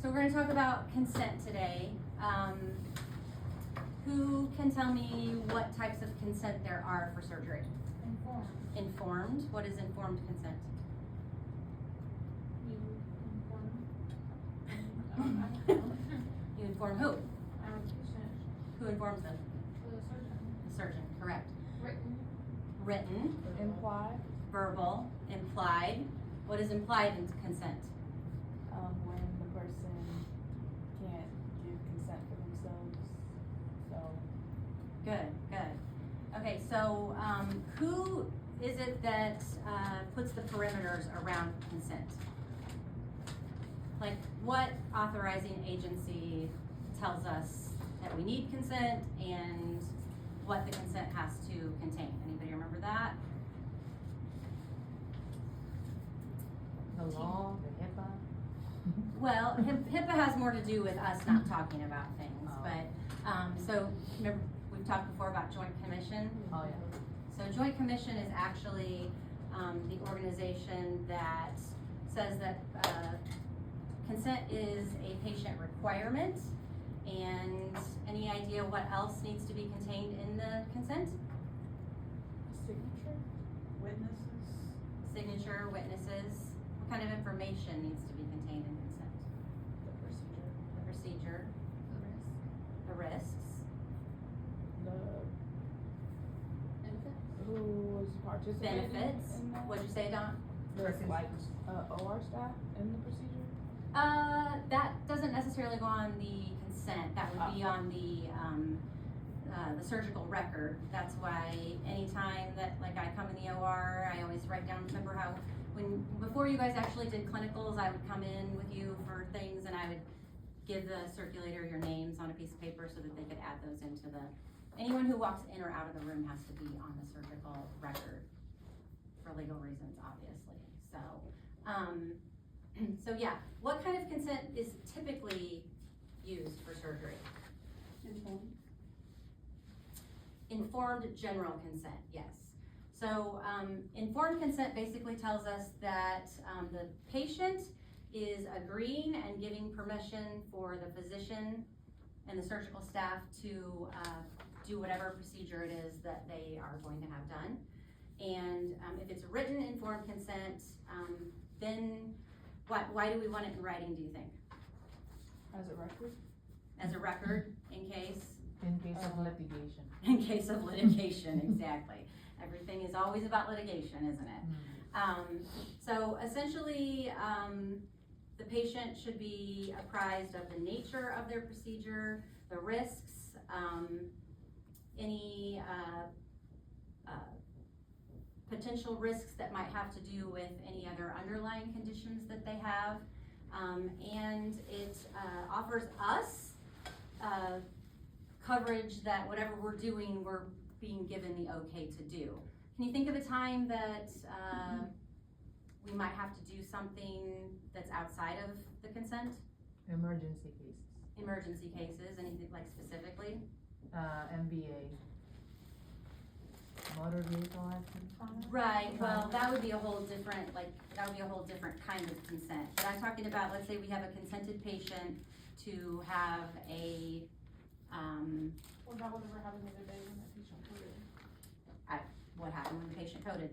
So we're going to talk about consent today. Who can tell me what types of consent there are for surgery? Informed. Informed. What is informed consent? You inform. You inform who? Our patient. Who informs them? The surgeon. The surgeon, correct. Written. Written, Implied, verbal, implied. What is implied in consent? when the person can't give consent for themselves, so. Good, good. Okay, so who is it that puts the perimeters around consent? Like, what authorizing agency tells us that we need consent and what the consent has to contain? Anybody remember that? The law, the HIPAA. Well, HIPAA has more to do with us not talking about things, Oh. but, so, remember, we've talked before about Joint Commission? Oh, yeah. So Joint Commission is actually, the organization that says that, consent is a patient requirement, and any idea what else needs to be contained in the consent? Signature? Witnesses? Signature, witnesses, what kind of information needs to be contained in consent? The procedure? The procedure, the risks, The, Benefits. who was participating benefits, in that? what'd you say, Don? The, like, OR staff in the procedure? That doesn't necessarily go on the consent, that would be on the surgical record. That's why anytime that, like, I come in the OR, I always write down, remember how, before you guys actually did clinicals, I would come in with you for things and I would give the circulator your names on a piece of paper so that they could add those into anyone who walks in or out of the room has to be on the surgical record for legal reasons, obviously, so. So yeah, what kind of consent is typically used for surgery? Informed. Informed general consent, yes. So, informed consent basically tells us that, the patient is agreeing and giving permission for the physician and the surgical staff to, do whatever procedure it is that they are going to have done. And, if it's written informed consent, then why do we want it in writing, do you think? As a record? As a record, in case? In case of litigation. In case of litigation, exactly. Everything is always about litigation, isn't it? So essentially, the patient should be apprised of the nature of their procedure, the risks, any potential risks that might have to do with any other underlying conditions that they have. And it offers us coverage that whatever we're doing, we're being given the okay to do. Can you think of a time that we might have to do something that's outside of the consent? Emergency cases. Emergency cases, anything like specifically? MVA. Motor vehicle accident. Right, well, that would be a whole different, kind of consent. But I'm talking about, let's say we have a consented patient to have a, What about whatever happened the other day when that patient coded? what happened when the patient coded?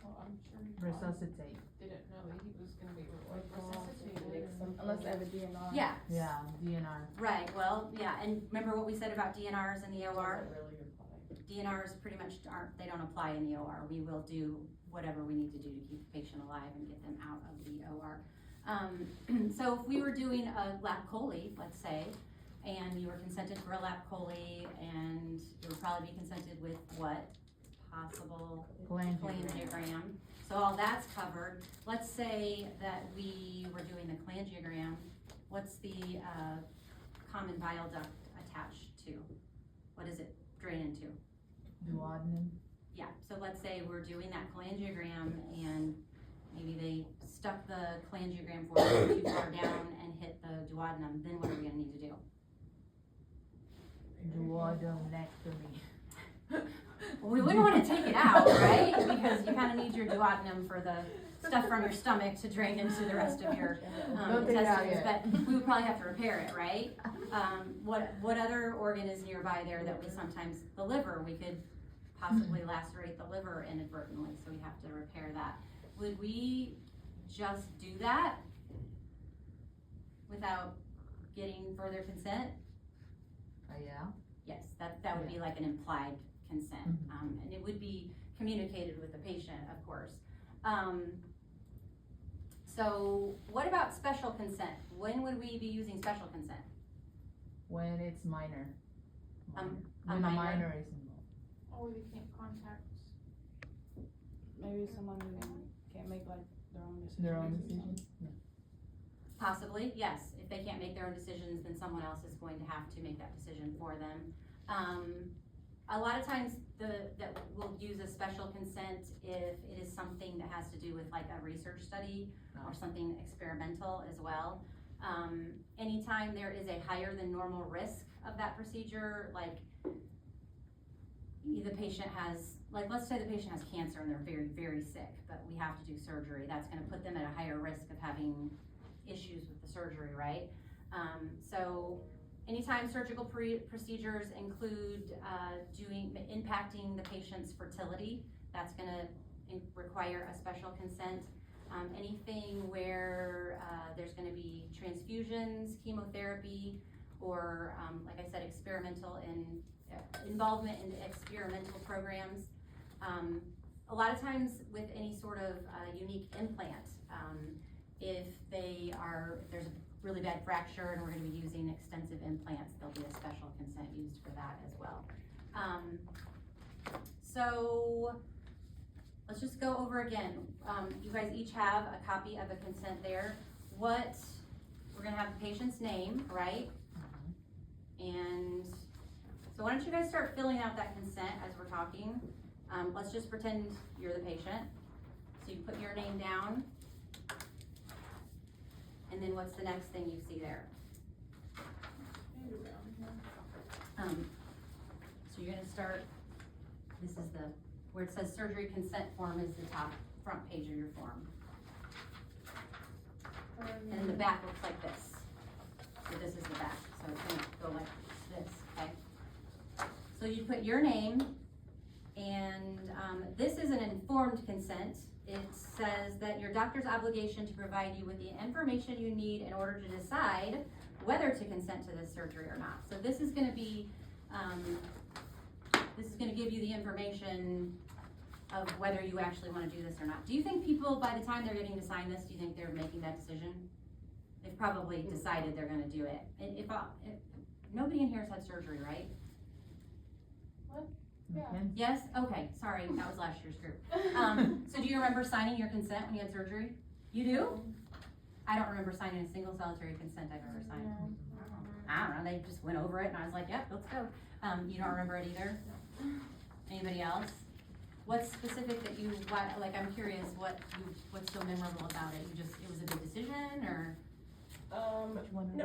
Well, I'm sure he probably Resuscitate. didn't know that he was gonna be like Recall, resuscitated. Unless they have a DNR. Yeah, Yeah, DNR. right, well, yeah, and remember what we said about DNRs in the OR? Really good point. DNRs pretty much they don't apply in the OR. We will do whatever we need to do to keep the patient alive and get them out of the OR. So if we were doing a lap chole, let's say, and you were consented for a lap chole, and you would probably be consented with what? Possible cholangiogram. So all that's covered. Let's say that we were doing the cholangiogram. What's the common bile duct attached to? What does it drain into? Duodenum. Yeah, so let's say we're doing that cholangiogram and maybe they stuck the cholangiogram forward too far down and hit the duodenum, then what are we gonna need to do? Duodenectomy. Well, we wouldn't wanna take it out, right? Because you kinda need your duodenum for the stuff from your stomach to drain into the rest of your Don't take it out intestines, yet. but we would probably have to repair it, right? What other organ is nearby there that we sometimes, the liver, we could possibly lacerate the liver inadvertently, so we have to repair that. Would we just do that without getting further consent? Yeah. Yes, that would be like an implied consent, and it would be communicated with the patient, of course. So what about special consent? When would we be using special consent? When it's minor. A When a minor? minor is involved. Or they can't contact. Maybe someone who can't make like their own decision. Their own decision? Possibly, yes. If they can't make their own decisions, then someone else is going to have to make that decision for them. A lot of times that we'll use a special consent if it is something that has to do with like a research study or something experimental as well. Anytime there is a higher than normal risk of that procedure, like the patient has, like let's say the patient has cancer and they're very, very sick, but we have to do surgery, that's gonna put them at a higher risk of having issues with the surgery, right? So anytime surgical procedures include impacting the patient's fertility, that's gonna require a special consent. Anything where there's gonna be transfusions, chemotherapy, or like I said, involvement in experimental programs. A lot of times with any sort of unique implant, if there's a really bad fracture and we're gonna be using extensive implants, there'll be a special consent used for that as well. So let's just go over again. You guys each have a copy of a consent there. We're gonna have the patient's name, right? And so why don't you guys start filling out that consent as we're talking. Let's just pretend you're the patient. So you put your name down. And then what's the next thing you see there? Maybe around here. So you're gonna start, this is where it says surgery consent form is the top front page of your form. And then the back looks like this. So this is the back, so it's gonna go like this, okay? So you put your name, and this is an informed consent. It says that your doctor's obligation to provide you with the information you need in order to decide whether to consent to this surgery or not. So this is gonna be, give you the information of whether you actually wanna do this or not. Do you think people, by the time they're getting to sign this, do you think they're making that decision? They've probably decided they're gonna do it. And if nobody in here has had surgery, right? Yeah. Yes? Okay, sorry, that was last year's group. So do you remember signing your consent when you had surgery? You do? I don't remember signing a single solitary consent I've ever signed. I don't know, they just went over it and I was like, yep, let's go. You don't remember it either? Anybody else? What's specific that like I'm curious, what's so memorable about it? It was a big decision or? No,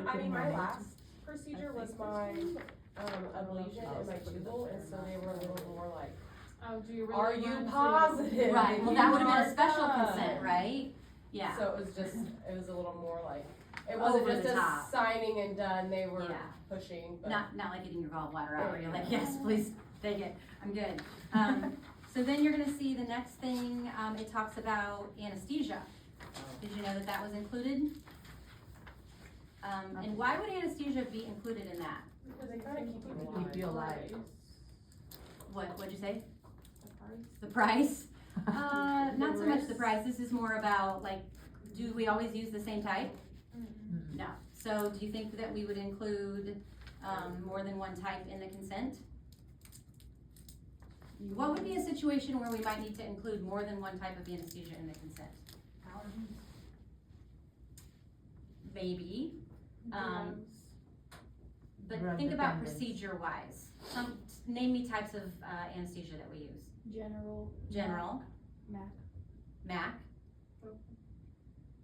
I mean, my last procedure was my, ablation in my tubal, and so they were a little more like, Oh, do you really are you want to- positive? Right, well, You that would have been are a special done. consent, right? Yeah. So it was a little more like, it Over wasn't the just a top. signing and done, they were Yeah. pushing, but. Not like getting your gallbladder out where you're like, yes, please, take it, I'm good. So then you're gonna see the next thing, it talks about anesthesia. Did you know that was included? And why would anesthesia be included in that? Because They kinda keep you alive. Keep you alive. What'd you say? The price. The price? Not so much the price, this is more about like, do we always use the same type? No. So do you think that we would include, more than one type in the consent? What would be a situation where we might need to include more than one type of anesthesia in the consent? Maybe, Drugs. but Drug think about dependence. procedure-wise. Name me types of anesthesia that we use. General. General, Mac. MAC,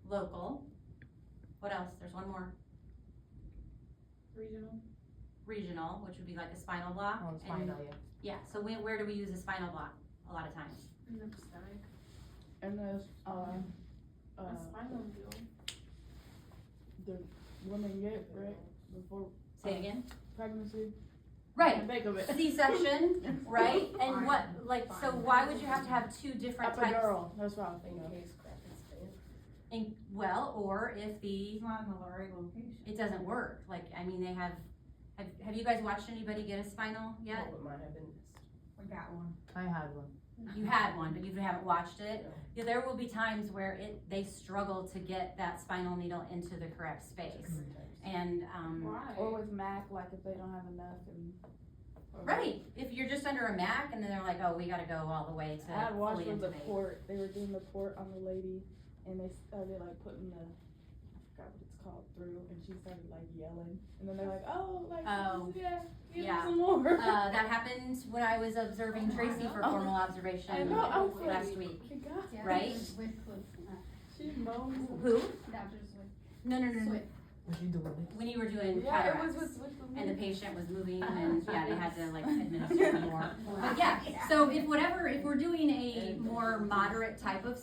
local. What else? There's one more. Regional. Regional, which would be like a spinal block. Oh, it's and- fine, yeah. Yeah, so where do we use a spinal block? A lot of times. In the stomach. And there's, A spinal deal. the women get, right, before Say it again? pregnancy. Right, Think of it. C-section, right? And what, like, so why would you have to have two different types? Epidural, that's what I was In thinking of. case crap is bad. Well, or if the, not in the right location. it doesn't work, like, I mean, they have you guys watched anybody get a spinal yet? Oh, it might have been missed. We got one. I had one. You had one, but you haven't watched it? No. Yeah, there will be times where they struggle to get that spinal needle into the correct space. And, Why? Or with MAC, like if they don't have enough and. or- right, if you're just under a MAC and then they're like, oh, we gotta go all the way I had to watched fully with the intubate. port, they were doing the port on the lady, and they started like putting the, I forgot what it's called, through, and she started like yelling, and then they're like, oh, like, Oh, yeah, give me yeah. some more. That happened when I was observing Tracy for formal observation I know, I was like, last week, my God, right? she moans. Who? Doctors with No. Was she doing it? When you were doing Yeah, it cataracts. was with the. And the patient was moving and, yeah, they had to like administer more. But yeah, so if we're doing a more moderate type of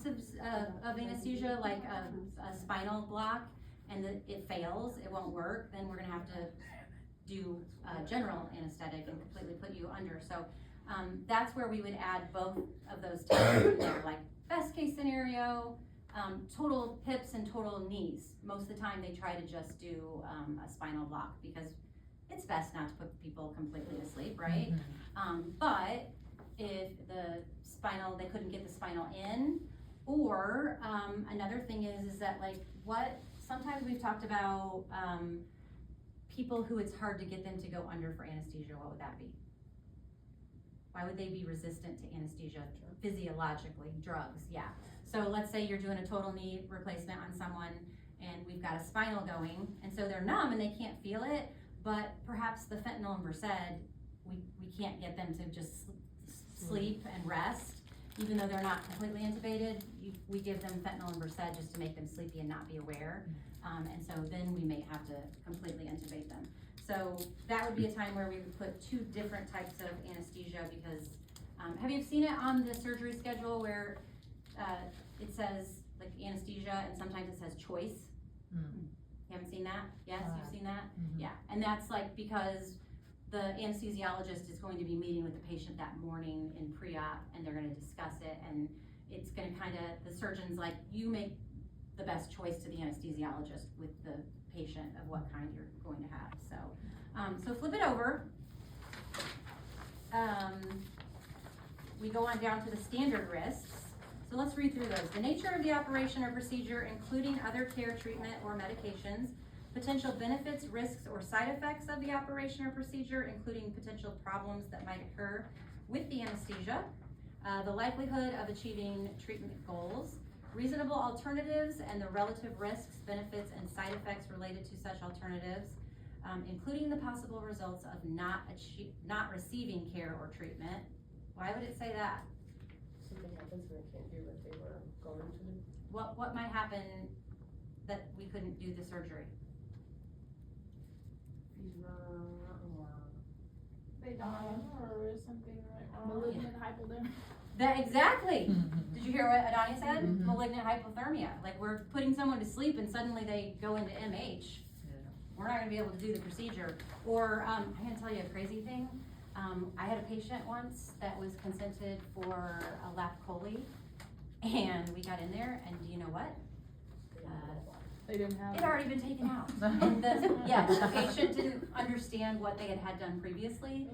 of anesthesia, like a spinal block, and it fails, it won't work, then we're gonna have to do general anesthetic and completely put you under. So, that's where we would add both of those types in there, like best case scenario, total hips and total knees. Most of the time they try to just do a spinal block because it's best not to put people completely to sleep, right? But if they couldn't get the spinal in, or another thing is that like sometimes we've talked about people who it's hard to get them to go under for anesthesia. What would that be? Why would they be resistant to anesthesia physiologically? Drugs, yeah. So let's say you're doing a total knee replacement on someone and we've got a spinal going, and so they're numb and they can't feel it, but perhaps the fentanyl and Versed, we can't get them to just sleep and rest, even though they're not completely intubated. We give them fentanyl and Versed just to make them sleepy and not be aware, and so then we may have to completely intubate them. So that would be a time where we would put two different types of anesthesia because, have you seen it on the surgery schedule where it says like anesthesia and sometimes it says choice? You haven't seen that? Yes, you've seen that? Yeah, and that's like because the anesthesiologist is going to be meeting with the patient that morning in pre-op and they're gonna discuss it, and it's gonna the surgeon's like, you make the best choice to the anesthesiologist with the patient of what kind you're going to have. So flip it over. We go on down to the standard risks. So let's read through those. The nature of the operation or procedure, including other care, treatment, or medications, potential benefits, risks, or side effects of the operation or procedure, including potential problems that might occur with the anesthesia, the likelihood of achieving treatment goals, reasonable alternatives, and the relative risks, benefits, and side effects related to such alternatives, including the possible results of not receiving care or treatment. Why would it say that? Something happens and they can't do what they were going to do. What might happen that we couldn't do the surgery? They die or is something wrong. Malignant hypothermia. That exactly. Did you hear what Adania said? Mhm. Malignant hypothermia. Like we're putting someone to sleep and suddenly they go into MH. Yeah. We're not gonna be able to do the procedure. Or I'm gonna tell you a crazy thing. I had a patient once that was consented for a lap chole, and we got in there, and do you know what? They didn't have. It had already been taken out. And the patient didn't understand what they had done previously,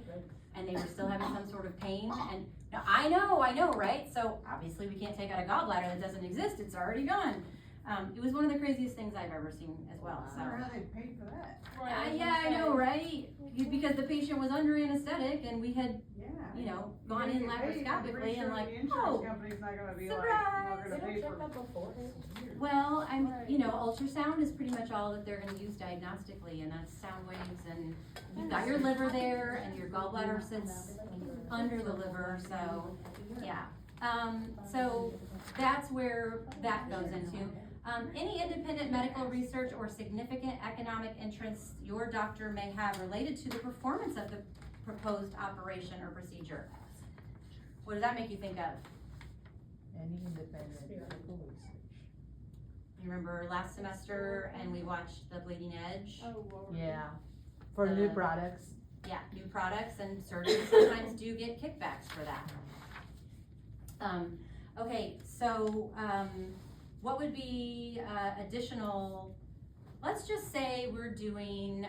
and they were still having some sort of pain. And now I know, right? So obviously we can't take out a gallbladder that doesn't exist. It's already gone. It was one of the craziest things I've ever seen as well. So. They paid for that. Yeah, I know, right? Because the patient was under anesthetic and we had, gone in laparoscopically and like, oh, company's not gonna be surprise! They don't check that beforehand. Well, ultrasound is pretty much all that they're gonna use diagnostically, and that's sound waves, and you've got your liver there, and your gallbladder sits under the liver, so, yeah. So that's where that goes into. Any independent medical research or significant economic interests your doctor may have related to the performance of the proposed operation or procedure. What does that make you think of? Any independent medical research. You remember last semester and we watched the Bleeding Edge? Oh, Lord. Yeah. For new The- products. Yeah, new products, and surgeons sometimes do get kickbacks for that. Okay, so, what would be, additional, let's just say we're doing,